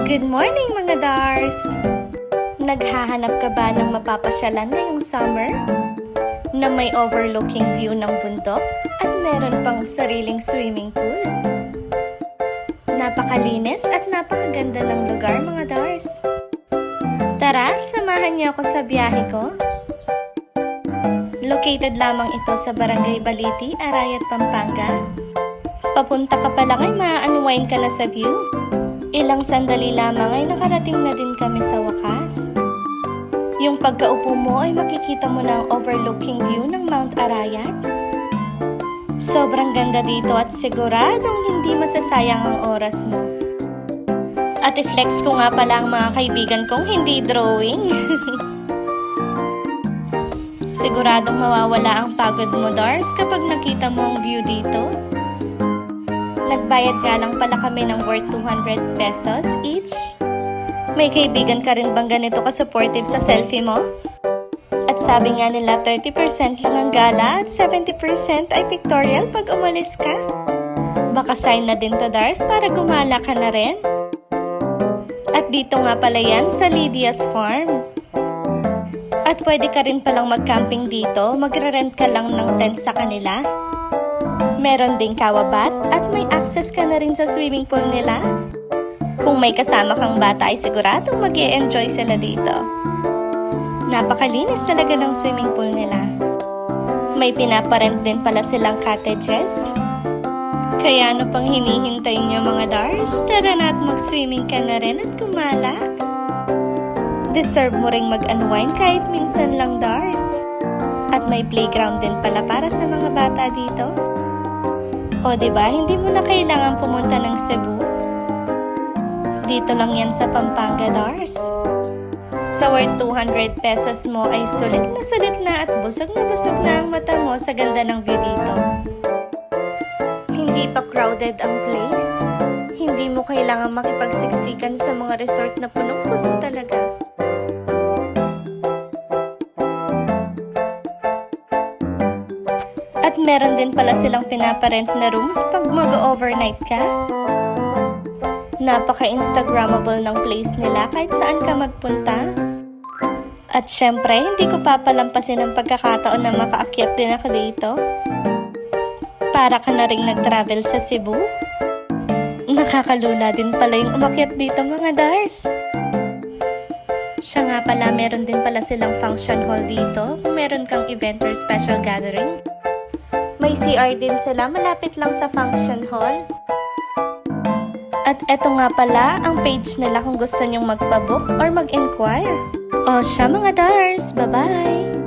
Good morning mga Dars! Naghahanap ka ba ng mapapasyalan ngayong summer? Na may overlooking view ng bundok at meron pang sariling swimming pool? Napakalinis at napakaganda ng lugar mga Dars! Tara, samahan niyo ako sa biyahe ko. Located lamang ito sa Barangay Baliti, Arayat, Pampanga. Papunta ka pa lang ay ma-unwind ka na sa view. Ilang sandali lamang ay nakarating na din kami sa wakas. Yung pagkaupo mo ay makikita mo na ang overlooking view ng Mount Arayat. Sobrang ganda dito at siguradong hindi masasayang ang oras mo. At i-flex ko nga pala ang mga kaibigan kong hindi drawing. Siguradong mawawala ang pagod mo, Dars, kapag nakita mo ang view dito. Nagbayad nga lang pala kami ng worth 200 pesos each. May kaibigan ka rin bang ganito ka-supportive sa selfie mo? At sabi nga nila 30% lang ang gala at 70% ay pictorial pag umalis ka. Baka sign na din to, Dars, para gumala ka na rin. At dito nga pala yan sa Lydia's Farm. At pwede ka rin palang mag-camping dito, magre-rent ka lang ng tent sa kanila. Meron ding kawabat at may access ka na rin sa swimming pool nila. Kung may kasama kang bata ay siguradong mag-e-enjoy sila dito. Napakalinis talaga ng swimming pool nila. May pinaparent din pala silang cottages. Kaya ano pang hinihintay niyo mga Dars? Tara na at mag-swimming ka na rin at kumala. Deserve mo ring mag-unwind kahit minsan lang, Dars. At may playground din pala para sa mga bata dito. O diba, hindi mo na kailangan pumunta ng Cebu. Dito lang yan sa Pampanga, Dars. Sa worth 200 pesos mo ay sulit na at busog na ang mata mo sa ganda ng view dito. Hindi pa crowded ang place. Hindi mo kailangan makipagsiksikan sa mga resort na punong-puno talaga. At meron din pala silang pinaparent na rooms pag mag-overnight ka. Napaka-instagrammable ng place nila kahit saan ka magpunta. At syempre, hindi ko papalampasin ang pagkakataon na makaakyat din ako dito. Para ka na ring nag-travel sa Cebu. Nakakalula din pala yung umakyat dito mga Dars. Siya nga pala, meron din pala silang function hall dito kung meron kang event or special gathering. May CR din sila, malapit lang sa function hall. At eto nga pala ang page nila kung gusto nyong magpabook or mag-inquire. O siya mga Dars, bye-bye!